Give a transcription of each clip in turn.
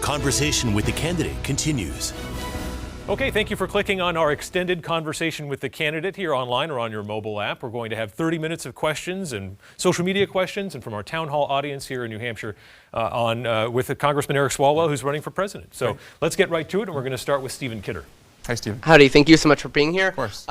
Conversation with the Candidate continues. Okay, thank you for clicking on our extended conversation with the candidate here online or on your mobile app. We're going to have 30 minutes of questions and social media questions and from our town hall audience here in New Hampshire with Congressman Eric Swalwell, who's running for president. So let's get right to it, and we're going to start with Stephen Kidder. Hi, Stephen. Howdy, thank you so much for being here. Of course.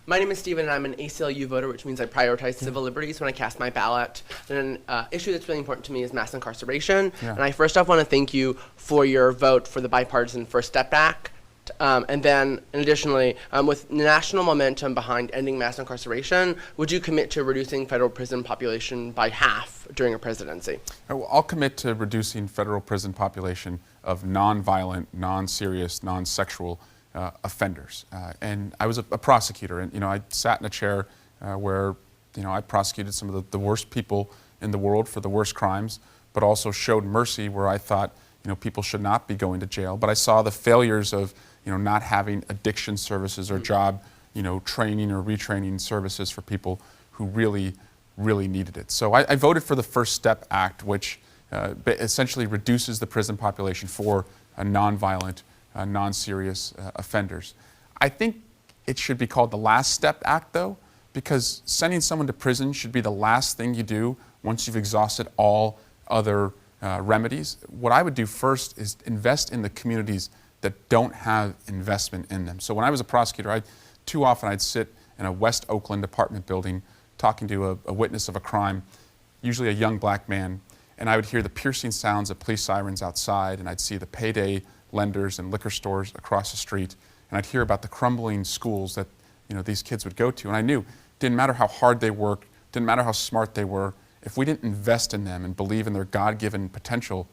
My name is Stephen, and I'm an ACLU voter, which means I prioritize civil liberties when I cast my ballot. And an issue that's really important to me is mass incarceration. Yeah. And I first off want to thank you for your vote for the bipartisan First Step Act. And then, additionally, with national momentum behind ending mass incarceration, would you commit to reducing federal prison population by half during a presidency? I'll commit to reducing federal prison population of non-violent, non-serious, non-sexual offenders. And I was a prosecutor, and I sat in a chair where I prosecuted some of the worst people in the world for the worst crimes, but also showed mercy where I thought people should not be going to jail. But I saw the failures of not having addiction services or job training or retraining services for people who really needed it. So I voted for the First Step Act, which essentially reduces the prison population for non-violent, non-serious offenders. I think it should be called the Last Step Act, though, because sending someone to prison should be the last thing you do once you've exhausted all other remedies. What I would do first is invest in the communities that don't have investment in them. So when I was a prosecutor, too often I'd sit in a West Oakland apartment building talking to a witness of a crime, usually a young black man, and I would hear the piercing sounds of police sirens outside, and I'd see the payday lenders and liquor stores across the street, and I'd hear about the crumbling schools that these kids would go to. And I knew it didn't matter how hard they worked, didn't matter how smart they were, if we didn't invest in them and believe in their God-given potential,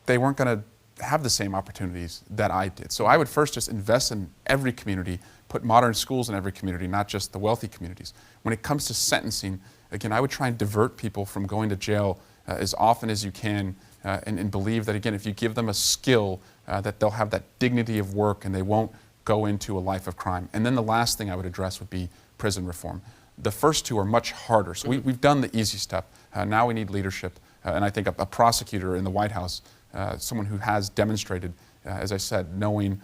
they weren't going to have the same opportunities that I did. So I would first just invest in every community, put modern schools in every community, not just the wealthy communities. When it comes to sentencing, again, I would try and divert people from going to jail as often as you can and believe that, again, if you give them a skill, that they'll have that dignity of work and they won't go into a life of crime. And then the last thing I would address would be prison reform. The first two are much harder. So we've done the easy step. Now we need leadership. And I think a prosecutor in the White House, someone who has demonstrated, as I said, knowing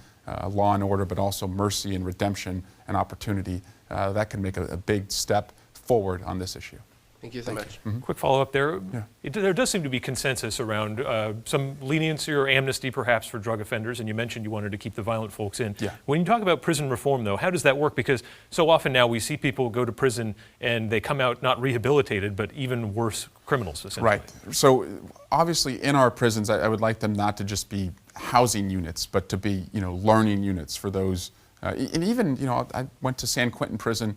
law and order, but also mercy and redemption and opportunity, that can make a big step forward on this issue. Thank you so much. Quick follow-up there. Yeah. There does seem to be consensus around some leniency or amnesty perhaps for drug offenders, and you mentioned you wanted to keep the violent folks in. Yeah. When you talk about prison reform, though, how does that work? Because so often now we see people go to prison and they come out not rehabilitated, but even worse criminals, essentially. Right. So obviously in our prisons, I would like them not to just be housing units, but to be learning units for those. And even I went to San Quentin Prison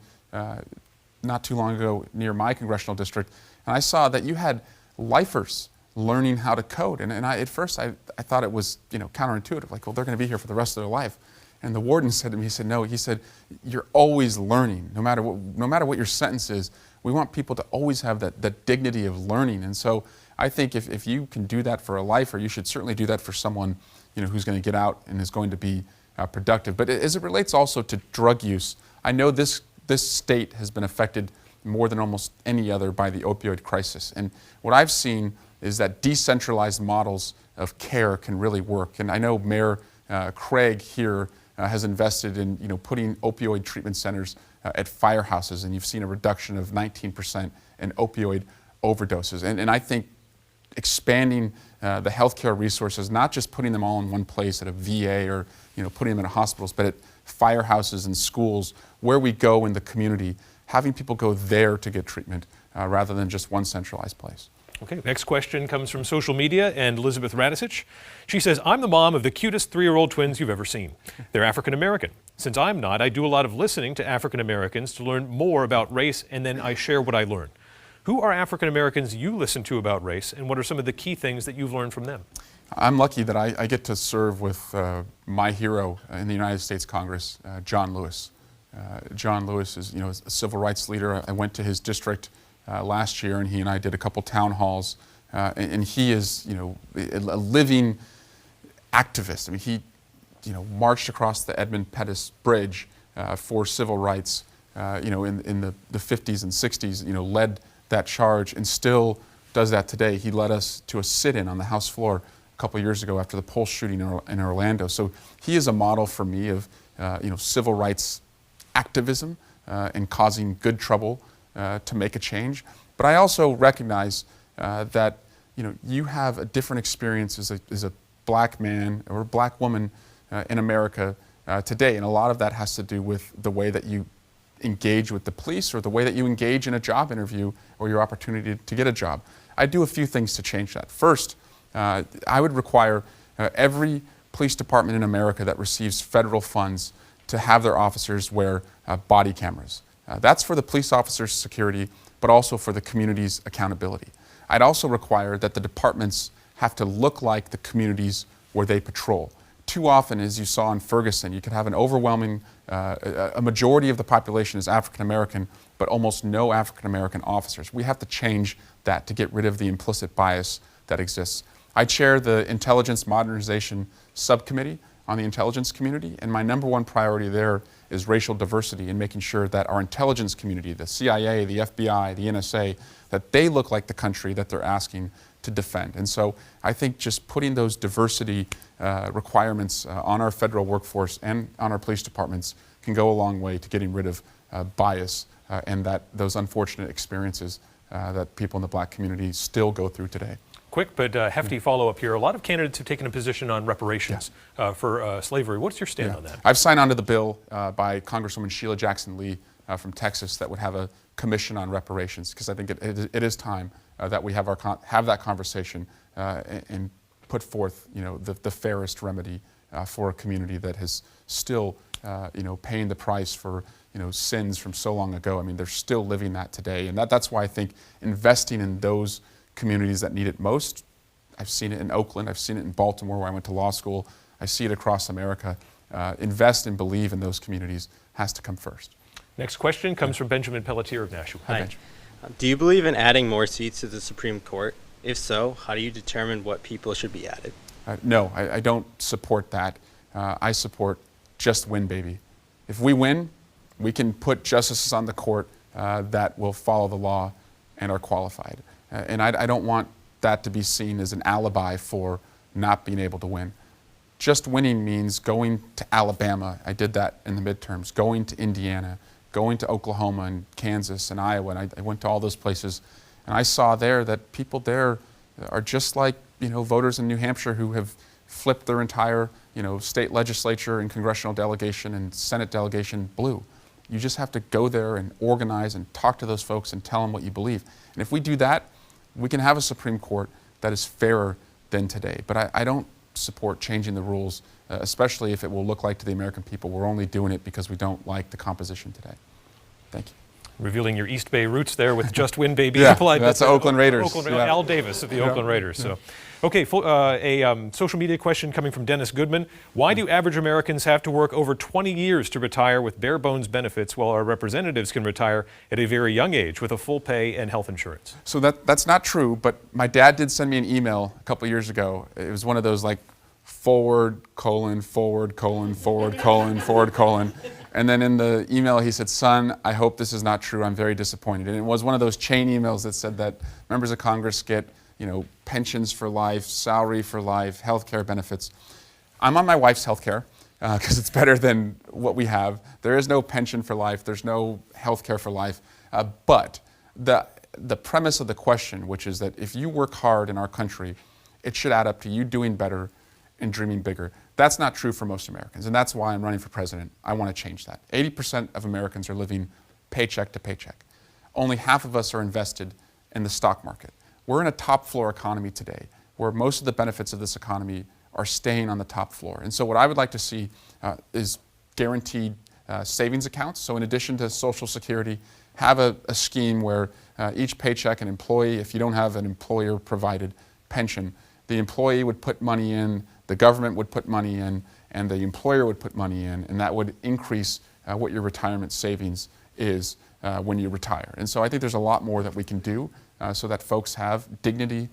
not too long ago near my congressional district, and I saw that you had lifers learning how to code. And at first I thought it was counterintuitive, like, well, they're going to be here for the rest of their life. And the warden said to me, he said, no, he said, you're always learning, no matter what your sentence is. We want people to always have that dignity of learning. And so I think if you can do that for a lifer, you should certainly do that for someone who's going to get out and is going to be productive. But as it relates also to drug use, I know this state has been affected more than almost any other by the opioid crisis. And what I've seen is that decentralized models of care can really work. And I know Mayor Craig here has invested in putting opioid treatment centers at firehouses, and you've seen a reduction of 19% in opioid overdoses. And I think expanding the healthcare resources, not just putting them all in one place at a VA or putting them in hospitals, but at firehouses and schools, where we go in the community, having people go there to get treatment rather than just one centralized place. Okay, next question comes from social media and Elizabeth Radisich. She says, I'm the mom of the cutest 3-year-old twins you've ever seen. They're African American. Since I'm not, I do a lot of listening to African Americans to learn more about race, and then I share what I learn. Who are African Americans you listen to about race, and what are some of the key things that you've learned from them? I'm lucky that I get to serve with my hero in the United States Congress, John Lewis. John Lewis is a civil rights leader. I went to his district last year, and he and I did a couple town halls, and he is a living activist. I mean, he marched across the Edmund Pettus Bridge for civil rights, in the 50s and 60s, led that charge and still does that today. He led us to a sit-in on the House floor a couple years ago after the Pulse shooting in Orlando. So he is a model for me of civil rights activism and causing good trouble to make a change. But I also recognize that you have a different experience as a black man or a black woman in America today, and a lot of that has to do with the way that you engage with the police or the way that you engage in a job interview or your opportunity to get a job. I do a few things to change that. First, I would require every police department in America that receives federal funds to have their officers wear body cameras. That's for the police officers' security, but also for the community's accountability. I'd also require that the departments have to look like the communities where they patrol. Too often, as you saw in Ferguson, you could have an overwhelming, a majority of the population is African American, but almost no African American officers. We have to change that to get rid of the implicit bias that exists. I chair the Intelligence Modernization Subcommittee on the intelligence community, and my number one priority there is racial diversity and making sure that our intelligence community, the CIA, the FBI, the NSA, that they look like the country that they're asking to defend. And so I think just putting those diversity requirements on our federal workforce and on our police departments can go a long way to getting rid of bias and those unfortunate experiences that people in the black community still go through today. Quick but hefty follow-up here. A lot of candidates have taken a position on reparations for slavery. What's your stand on that? I've signed on to the bill by Congresswoman Sheila Jackson Lee from Texas that would have a commission on reparations, because I think it is time that we have that conversation and put forth the fairest remedy for a community that has still paying the price for sins from so long ago. I mean, they're still living that today, and that's why I think investing in those communities that need it most. I've seen it in Oakland, I've seen it in Baltimore where I went to law school, I see it across America. Invest and believe in those communities has to come first. Next question comes from Benjamin Pelletier of Nashua. Hi. Do you believe in adding more seats to the Supreme Court? If so, how do you determine what people should be added? No, I don't support that. I support just win, baby. If we win, we can put justices on the court that will follow the law and are qualified. And I don't want that to be seen as an alibi for not being able to win. Just winning means going to Alabama. I did that in the midterms. Going to Indiana, going to Oklahoma and Kansas and Iowa. And I went to all those places. And I saw there that people there are just like voters in New Hampshire who have flipped their entire state legislature and congressional delegation and Senate delegation blue. You just have to go there and organize and talk to those folks and tell them what you believe. And if we do that, we can have a Supreme Court that is fairer than today. But I don't support changing the rules, especially if it will look like to the American people we're only doing it because we don't like the composition today. Thank you. Revealing your East Bay roots there with Just Win, Baby. Yeah, that's the Oakland Raiders. Al Davis of the Oakland Raiders. So, okay, a social media question coming from Dennis Goodman. Why do average Americans have to work over 20 years to retire with bare bones benefits while our representatives can retire at a very young age with a full pay and health insurance? So that's not true, but my dad did send me an email a couple of years ago. It was one of those like forward, colon, forward, colon, forward, colon, forward, colon. And then in the email he said, "Son, I hope this is not true. I'm very disappointed." And it was one of those chain emails that said that members of Congress get, pensions for life, salary for life, health care benefits. I'm on my wife's health care because it's better than what we have. There is no pension for life. There's no health care for life. But the premise of the question, which is that if you work hard in our country, it should add up to you doing better and dreaming bigger. That's not true for most Americans, and that's why I'm running for president. I want to change that. 80% of Americans are living paycheck to paycheck. Only half of us are invested in the stock market. We're in a top floor economy today, where most of the benefits of this economy are staying on the top floor. And so what I would like to see is guaranteed savings accounts. So in addition to Social Security, have a scheme where each paycheck, an employee, if you don't have an employer-provided pension, the employee would put money in, the government would put money in, and the employer would put money in, and that would increase what your retirement savings is when you retire. And so I think there's a lot more that we can do so that folks have dignity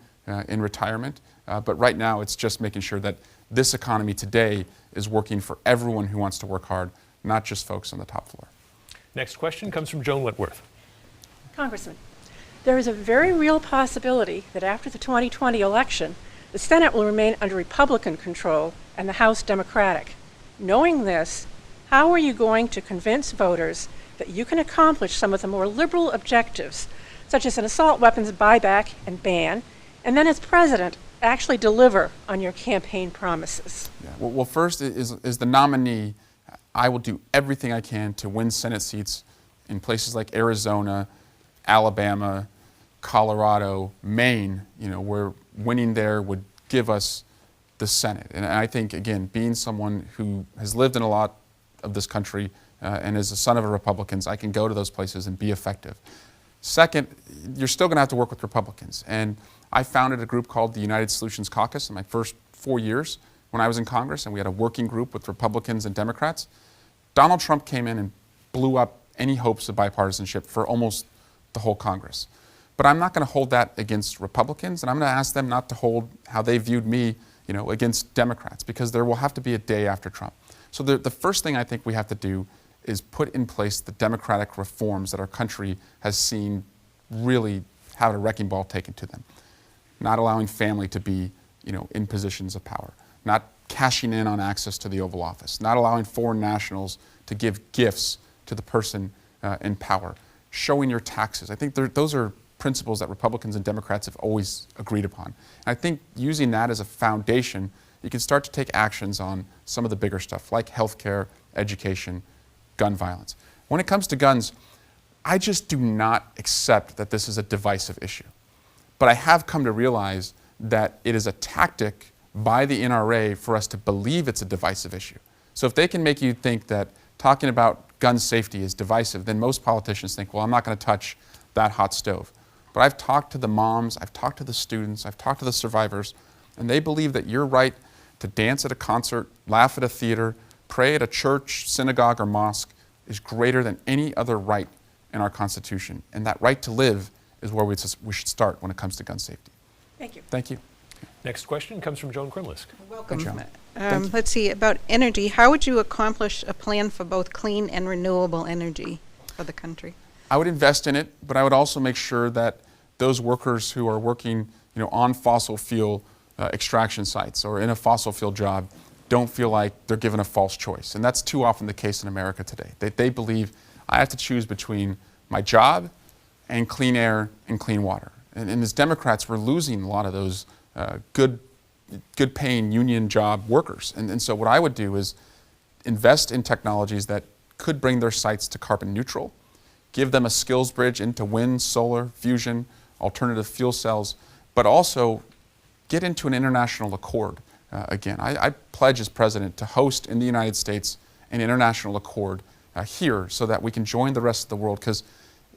in retirement. But right now it's just making sure that this economy today is working for everyone who wants to work hard, not just folks on the top floor. Next question comes from Joan Whitworth. Congressman, there is a very real possibility that after the 2020 election, The Senate will remain under Republican control and the House Democratic. Knowing this, how are you going to convince voters that you can accomplish some of the more liberal objectives, such as an assault weapons buyback and ban, and then as president, actually deliver on your campaign promises? Yeah. Well, first is the nominee. I will do everything I can to win Senate seats in places like Arizona, Alabama, Colorado, Maine, where winning there would give us the Senate. And I think, again, being someone who has lived in a lot of this country and is a son of a Republicans, I can go to those places and be effective. Second, you're still going to have to work with Republicans. And I founded a group called the United Solutions Caucus in my first 4 years when I was in Congress, and we had a working group with Republicans and Democrats. Donald Trump came in and blew up any hopes of bipartisanship for almost the whole Congress. But I'm not going to hold that against Republicans, and I'm going to ask them not to hold how they viewed me, against Democrats, because there will have to be a day after Trump. So the first thing I think we have to do is put in place the democratic reforms that our country has seen really have a wrecking ball taken to them. Not allowing family to be, in positions of power. Not cashing in on access to the Oval Office. Not allowing foreign nationals to give gifts to the person in power. Showing your taxes. I think those are principles that Republicans and Democrats have always agreed upon. And I think using that as a foundation, you can start to take actions on some of the bigger stuff, like healthcare, education, gun violence. When it comes to guns, I just do not accept that this is a divisive issue. But I have come to realize that it is a tactic by the NRA for us to believe it's a divisive issue. So if they can make you think that talking about gun safety is divisive, then most politicians think, well, I'm not going to touch that hot stove. But I've talked to the moms, I've talked to the students, I've talked to the survivors, and they believe that your right to dance at a concert, laugh at a theater, pray at a church, synagogue, or mosque is greater than any other right in our Constitution. And that right to live is where we should start when it comes to gun safety. Thank you. Thank you. Next question comes from Joan Krimlisk. Welcome. Joan. Thank you. Let's see, about energy. How would you accomplish a plan for both clean and renewable energy for the country? I would invest in it, but I would also make sure that those workers who are working on fossil fuel extraction sites or in a fossil fuel job don't feel like they're given a false choice. And that's too often the case in America today. They believe I have to choose between my job and clean air and clean water. And as Democrats, we're losing a lot of those good paying union job workers. And so what I would do is invest in technologies that could bring their sites to carbon neutral, give them a skills bridge into wind, solar, fusion, alternative fuel cells, but also get into an international accord. Again, I pledge as president to host in the United States an international accord here so that we can join the rest of the world, because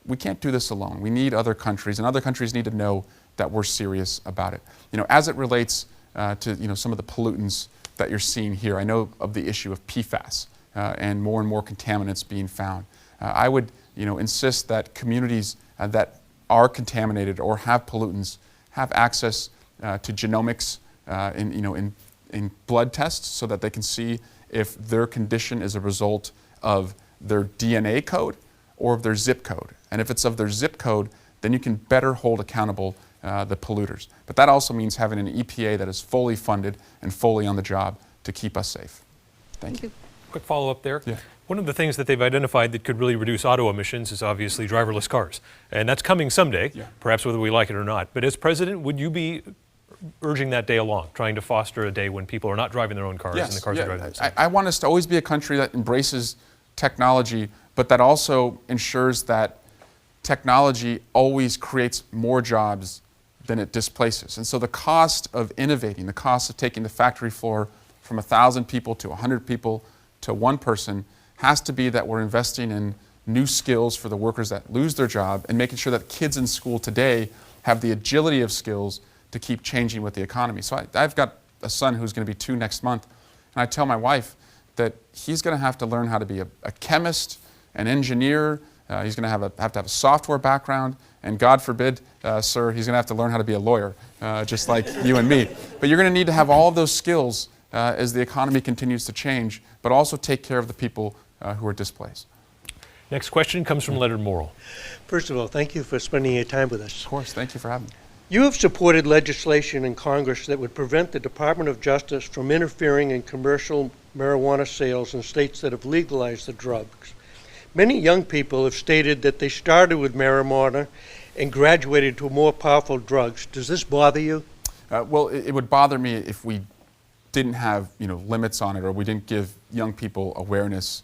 we can't do this alone. We need other countries, and other countries need to know that we're serious about it. As it relates to some of the pollutants that you're seeing here, I know of the issue of PFAS and more contaminants being found. I would insist that communities that are contaminated or have pollutants have access to genomics in blood tests so that they can see if their condition is a result of their DNA code or of their zip code. And if it's of their zip code, then you can better hold accountable the polluters. But that also means having an EPA that is fully funded and fully on the job to keep us safe. Thank you. Quick follow-up there. Yeah. One of the things that they've identified that could really reduce auto emissions is obviously driverless cars. And that's coming someday, perhaps whether we like it or not. But as president, would you be urging that day along, trying to foster a day when people are not driving their own cars and the cars are driving themselves? I want us to always be a country that embraces technology, but that also ensures that technology always creates more jobs than it displaces. And so the cost of innovating, the cost of taking the factory floor from 1,000 people to 100 people to one person has to be that we're investing in new skills for the workers that lose their job and making sure that kids in school today have the agility of skills to keep changing with the economy. So I've got a son who's going to be 2 next month, and I tell my wife that he's going to have to learn how to be a chemist, an engineer. He's going to have to have a software background, and God forbid, sir, he's going to have to learn how to be a lawyer, just like you and me. But you're going to need to have all of those skills as the economy continues to change, but also take care of the people who are displaced. Next question comes from Leonard Morrill. First of all, thank you for spending your time with us. Of course, thank you for having me. You have supported legislation in Congress that would prevent the Department of Justice from interfering in commercial marijuana sales in states that have legalized the drugs. Many young people have stated that they started with marijuana and graduated to more powerful drugs. Does this bother you? Well, it would bother me if we didn't have limits on it, or we didn't give young people awareness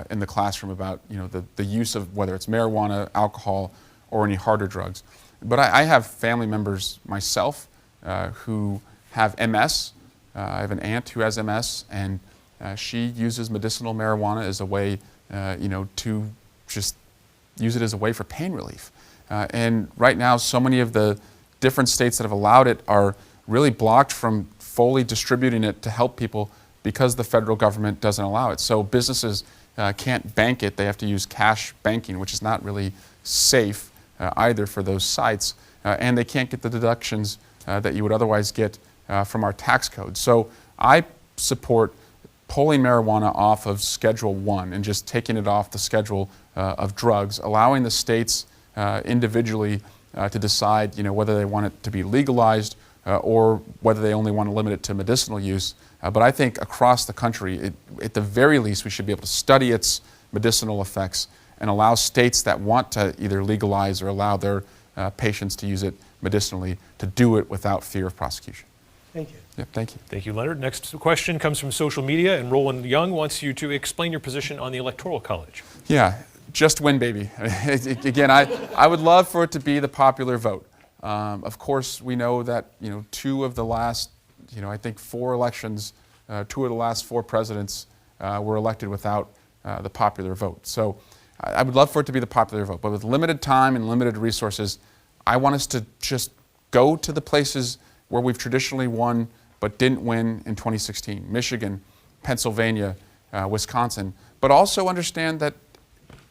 in the classroom about the use of whether it's marijuana, alcohol, or any harder drugs. But I have family members myself who have MS. I have an aunt who has MS, and she uses medicinal marijuana as a way, to just use it as a way for pain relief. And right now, so many of the different states that have allowed it are really blocked from fully distributing it to help people because the federal government doesn't allow it. So businesses can't bank it. They have to use cash banking, which is not really safe either for those sites, and they can't get the deductions that you would otherwise get from our tax code. So I support pulling marijuana off of Schedule 1 and just taking it off the schedule of drugs, allowing the states individually to decide whether they want it to be legalized or whether they only want to limit it to medicinal use. But I think across the country, at the very least, we should be able to study its medicinal effects and allow states that want to either legalize or allow their patients to use it medicinally to do it without fear of prosecution. Thank you. Yeah, thank you. Thank you, Leonard. Next question comes from social media, and Roland Young wants you to explain your position on the Electoral College. Yeah, just win, baby. Again, I would love for it to be the popular vote. Of course, we know that two of the last, I think 4 elections, 2 of the last 4 presidents were elected without the popular vote. So I would love for it to be the popular vote, but with limited time and limited resources, I want us to just go to the places where we've traditionally won but didn't win in 2016, Michigan, Pennsylvania, Wisconsin, but also understand that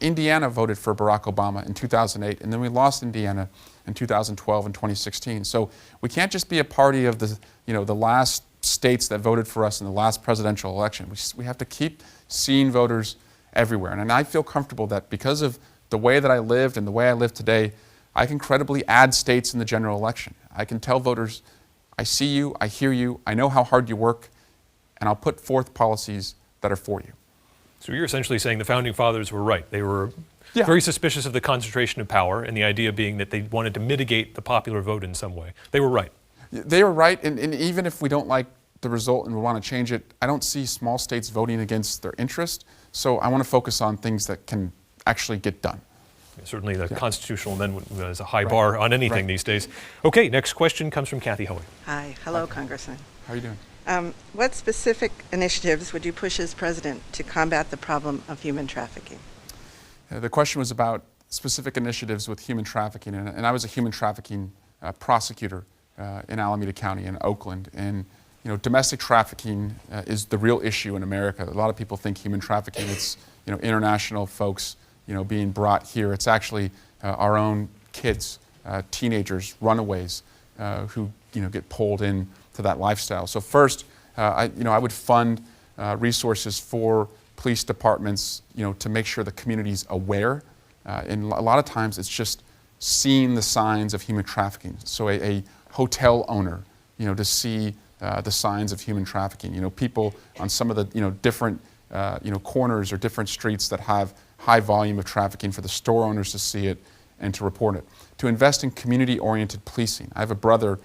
Indiana voted for Barack Obama in 2008, and then we lost Indiana in 2012 and 2016. So we can't just be a party of the last states that voted for us in the last presidential election. We have to keep seeing voters everywhere. And I feel comfortable that because of the way that I lived and the way I live today, I can credibly add states in the general election. I can tell voters, I see you, I hear you, I know how hard you work, and I'll put forth policies that are for you. So you're essentially saying the Founding Fathers were right. They were very suspicious of the concentration of power, and the idea being that they wanted to mitigate the popular vote in some way. They were right. They were right, and even if we don't like the result and we want to change it, I don't see small states voting against their interest, so I want to focus on things that can actually get done. Certainly the constitutional amendment is a high bar on anything these days. Okay, next question comes from Kathy Hoey. Hi. Hello, Congressman. How are you doing? What specific initiatives would you push as president to combat the problem of human trafficking? The question was about specific initiatives with human trafficking, and I was a human trafficking prosecutor in Alameda County in Oakland. And domestic trafficking is the real issue in America. A lot of people think human trafficking, it's international folks being brought here. It's actually our own kids, teenagers, runaways who get pulled in to that lifestyle. So first, I would fund resources for police departments, to make sure the community's aware. And a lot of times it's just seeing the signs of human trafficking. So a hotel owner, to see the signs of human trafficking. People on some of the different corners or different streets that have high volume of trafficking, for the store owners to see it and to report it. To invest in community-oriented policing. I have a brother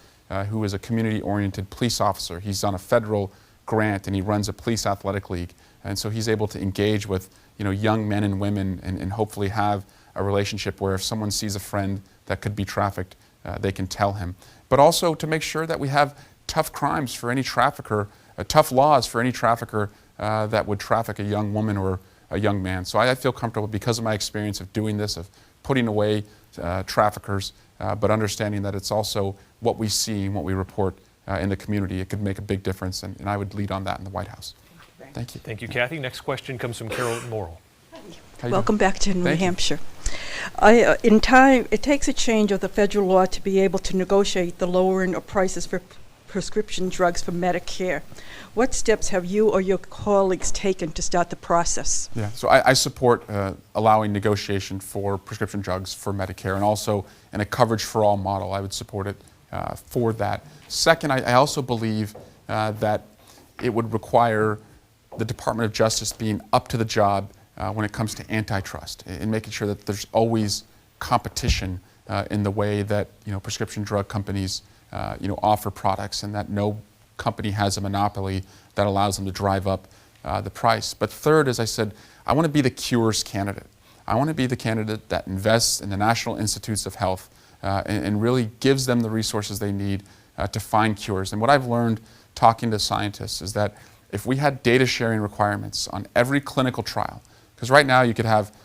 who is a community-oriented police officer. He's on a federal grant and he runs a police athletic league. And so he's able to engage with young men and women and hopefully have a relationship where if someone sees a friend that could be trafficked, they can tell him. But also to make sure that we have tough crimes for any trafficker, tough laws for any trafficker that would traffic a young woman or a young man. So I feel comfortable because of my experience of doing this, of putting away traffickers, but understanding that it's also what we see and what we report in the community. It could make a big difference, and I would lead on that in the White House. Thank you. Thank you, Kathy. Next question comes from Carol Morrill. Welcome back to New Hampshire. In time, it takes a change of the federal law to be able to negotiate the lowering of prices for prescription drugs for Medicare. What steps have you or your colleagues taken to start the process? Yeah, so I support allowing negotiation for prescription drugs for Medicare, and also in a coverage for all model, I would support it for that. Second, I also believe that it would require the Department of Justice being up to the job when it comes to antitrust and making sure that there's always competition in the way that prescription drug companies offer products, and that no company has a monopoly that allows them to drive up the price. But third, as I said, I want to be the cures candidate. I want to be the candidate that invests in the National Institutes of Health and really gives them the resources they need to find cures. And what I've learned talking to scientists is that if we had data sharing requirements on every clinical trial, because right now you could have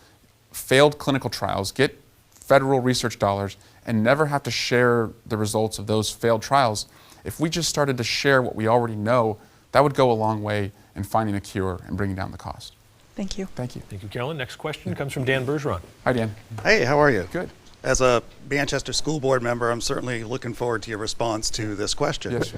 failed clinical trials, get federal research dollars, and never have to share the results of those failed trials. If we just started to share what we already know, that would go a long way in finding a cure and bringing down the cost. Thank you. Thank you. Thank you, Carolyn. Next question comes from Dan Bergeron. Hi, Dan. Hey, how are you? Good. As a Manchester School Board member, I'm certainly looking forward to your response to this question. Yes,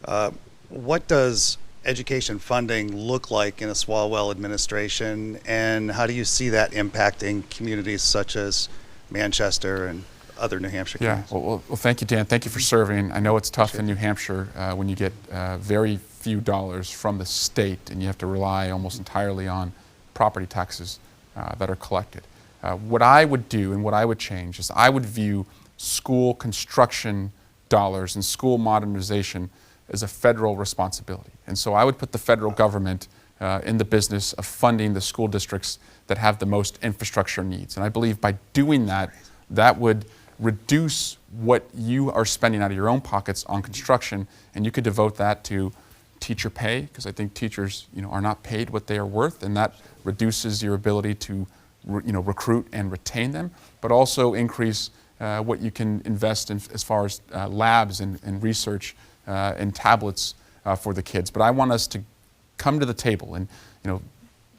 sir. What does education funding look like in a Swalwell administration, and how do you see that impacting communities such as Manchester and other New Hampshire communities? Well, thank you, Dan. Thank you for serving. I know it's tough in New Hampshire when you get very few dollars from the state and you have to rely almost entirely on property taxes that are collected. What I would do and what I would change is I would view school construction dollars and school modernization as a federal responsibility. And so I would put the federal government in the business of funding the school districts that have the most infrastructure needs. And I believe by doing that, that would reduce what you are spending out of your own pockets on construction, and you could devote that to teacher pay, because I think teachers are not paid what they are worth, and that reduces your ability to recruit and retain them, but also increase what you can invest in as far as labs and research and tablets for the kids. But I want us to come to the table, and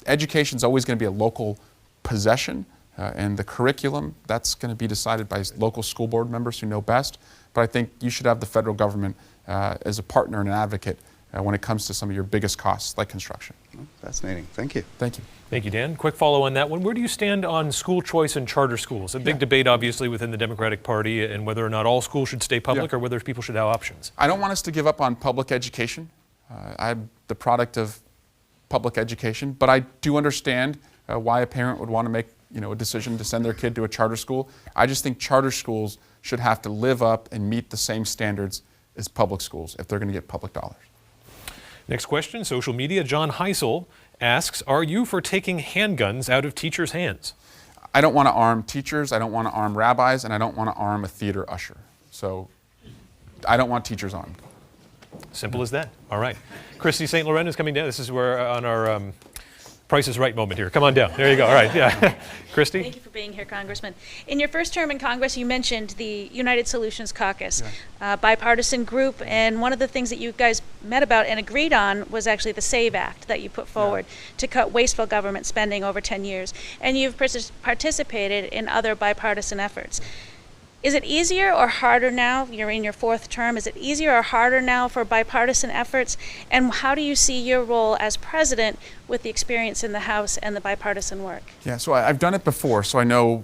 education is always going to be a local possession, and the curriculum, that's going to be decided by local school board members who know best. But I think you should have the federal government as a partner and an advocate when it comes to some of your biggest costs, like construction. Fascinating. Thank you. Thank you. Thank you, Dan. Quick follow on that one. Where do you stand on school choice and charter schools? A big debate, obviously, within the Democratic Party, and whether or not all schools should stay public or whether people should have options. I don't want us to give up on public education. I'm the product of public education, but I do understand why a parent would want to make a decision to send their kid to a charter school. I just think charter schools should have to live up and meet the same standards as public schools if they're going to get public dollars. Next question, social media. John Heisel asks, are you for taking handguns out of teachers' hands? I don't want to arm teachers, I don't want to arm rabbis, and I don't want to arm a theater usher. So I don't want teachers armed. Simple as that. All right. Christy St. Laurent is coming down. This is where on our Price is Right moment here. Come on down. There you go. All right. Yeah. Christy? Thank you for being here, Congressman. In your first term in Congress, you mentioned the United Solutions Caucus, bipartisan group, and one of the things that you guys met about and agreed on was actually the SAVE Act that you put forward to cut wasteful government spending over 10 years. And you've participated in other bipartisan efforts. Is it easier or harder now? You're in your fourth term. Is it easier or harder now for bipartisan efforts? And how do you see your role as president with the experience in the House and the bipartisan work? Yeah, so I've done it before, so I know,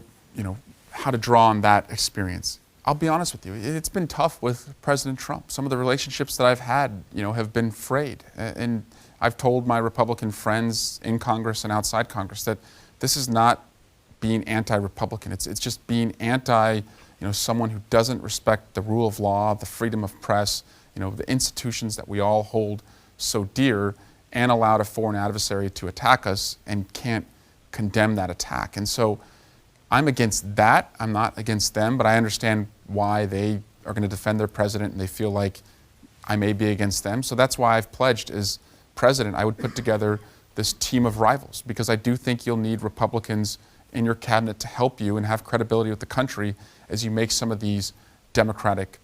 how to draw on that experience. I'll be honest with you, it's been tough with President Trump. Some of the relationships that I've had, have been frayed. And I've told my Republican friends in Congress and outside Congress that this is not being anti-Republican. It's just being anti, someone who doesn't respect the rule of law, the freedom of press, the institutions that we all hold so dear, and allowed a foreign adversary to attack us and can't condemn that attack. And so I'm against that. I'm not against them, but I understand why they are going to defend their president and they feel like I may be against them. So that's why I've pledged as president I would put together this team of rivals, because I do think you'll need Republicans in your cabinet to help you and have credibility with the country as you make some of these democratic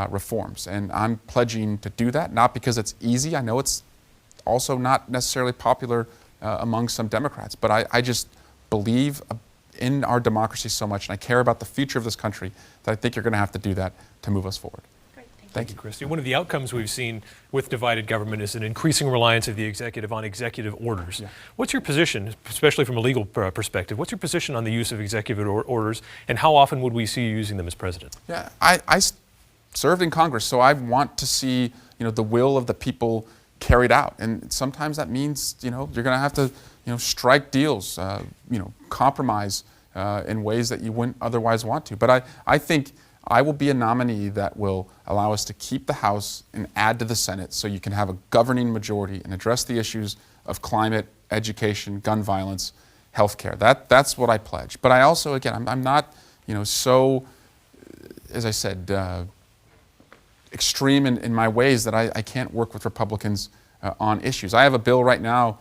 reforms. And I'm pledging to do that, not because it's easy. I know it's also not necessarily popular among some Democrats, but I just believe in our democracy so much, and I care about the future of this country, that I think you're going to have to do that to move us forward. Thank you, Christy. One of the outcomes we've seen with divided government is an increasing reliance of the executive on executive orders. What's your position, especially from a legal perspective, what's your position on the use of executive orders, and how often would we see you using them as president? Yeah, I served in Congress, so I want to see, the will of the people carried out. And sometimes that means, you're going to have to, strike deals, compromise in ways that you wouldn't otherwise want to. But I think I will be a nominee that will allow us to keep the House and add to the Senate so you can have a governing majority and address the issues of climate, education, gun violence, healthcare. That's what I pledge. But I also, again, I'm not, so, as I said, extreme in my ways that I can't work with Republicans on issues. I have a bill right now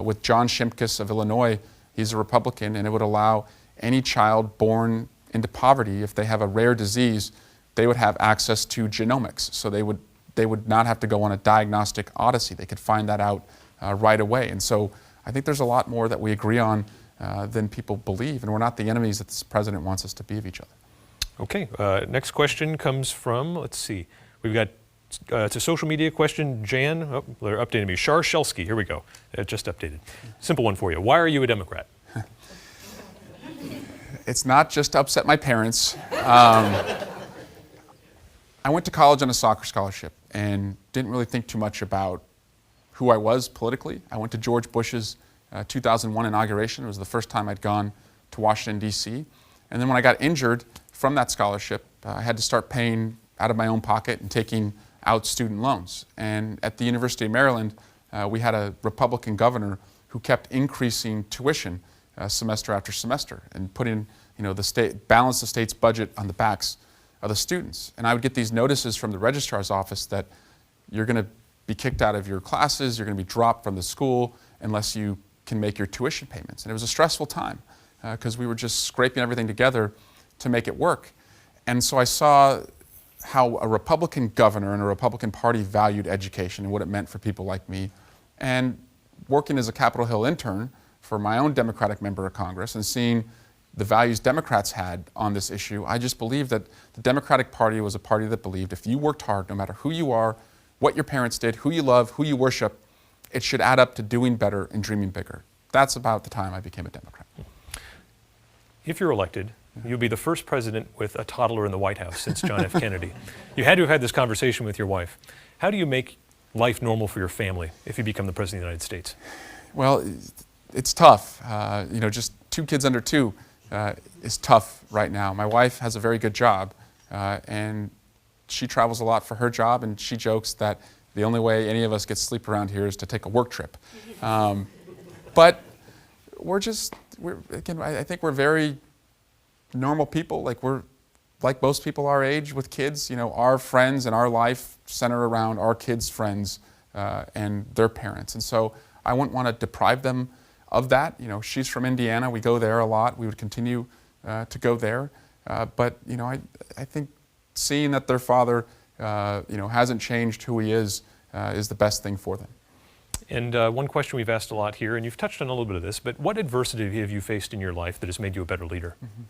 with John Shimkus of Illinois. He's a Republican, and it would allow any child born into poverty, if they have a rare disease, they would have access to genomics. So they would not have to go on a diagnostic odyssey. They could find that out right away. And so I think there's a lot more that we agree on than people believe, and we're not the enemies that this president wants us to be of each other. Okay, next question comes from, let's see, we've got, it's a social media question, Jan, oh, they're updating me, Shar Shelsky, here we go, just updated. Simple one for you, why are you a Democrat? It's not just to upset my parents. I went to college on a soccer scholarship and didn't really think too much about who I was politically. I went to George Bush's 2001 inauguration. It was the first time I'd gone to Washington, D.C. And then when I got injured from that scholarship, I had to start paying out of my own pocket and taking out student loans. And at the University of Maryland, we had a Republican governor who kept increasing tuition semester after semester and putting, balance the state's budget on the backs of the students. And I would get these notices from the registrar's office that you're going to be kicked out of your classes, you're going to be dropped from the school unless you can make your tuition payments. And it was a stressful time because we were just scraping everything together to make it work. And so I saw how a Republican governor and a Republican Party valued education and what it meant for people like me. And working as a Capitol Hill intern for my own Democratic member of Congress and seeing the values Democrats had on this issue, I just believed that the Democratic Party was a party that believed if you worked hard, no matter who you are, what your parents did, who you love, who you worship, it should add up to doing better and dreaming bigger. That's about the time I became a Democrat. If you're elected, you'll be the first president with a toddler in the White House since John F. Kennedy. You had to have had this conversation with your wife. How do you make life normal for your family if you become the President of the United States? Well, it's tough. Just 2 kids under 2 is tough right now. My wife has a very good job, and she travels a lot for her job, and she jokes that the only way any of us get sleep around here is to take a work trip. But I think we're very normal people. We're like most people our age with kids. Our friends and our life center around our kids' friends and their parents. And so I wouldn't want to deprive them of that. She's from Indiana. We go there a lot. We would continue to go there. But I think seeing that their father, hasn't changed who he is the best thing for them. And one question we've asked a lot here, and you've touched on a little bit of this, but what adversity have you faced in your life that has made you a better leader? Mm-hmm.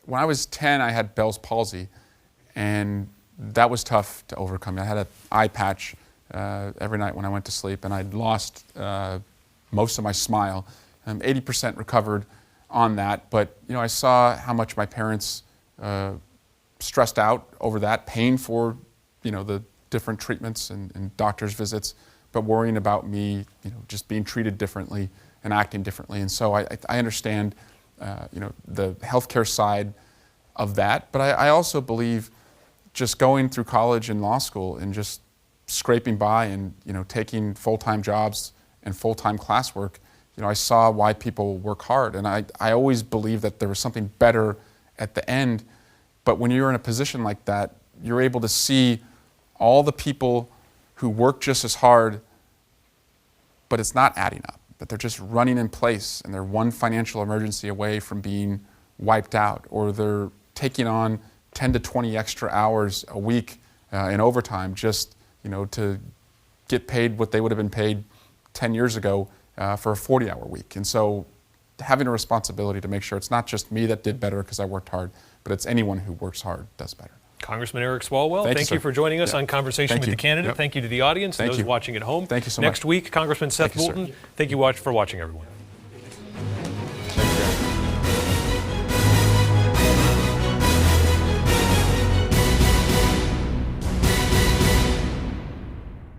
When I was 10, I had Bell's palsy, and that was tough to overcome. I had an eye patch every night when I went to sleep, and I'd lost most of my smile. 80% recovered on that, but I saw how much my parents stressed out over that, paying for the different treatments and doctor's visits, but worrying about me just being treated differently and acting differently. And so I understand the healthcare side of that, but I also believe just going through college and law school and just scraping by and taking full-time jobs and full-time classwork, I saw why people work hard, and I always believed that there was something better at the end. But when you're in a position like that, you're able to see all the people who work just as hard, but it's not adding up, that they're just running in place and they're one financial emergency away from being wiped out, or they're taking on 10 to 20 extra hours a week in overtime just to get paid what they would have been paid 10 years ago for a 40-hour week. And so having a responsibility to make sure it's not just me that did better because I worked hard, but it's anyone who works hard does better. Congressman Eric Swalwell, thank you for joining us on Conversation with the Candidate. Yep. Thank you to the audience and those watching at home. Thank you so much. Next week, Congressman Seth Moulton. Thank you for watching, everyone.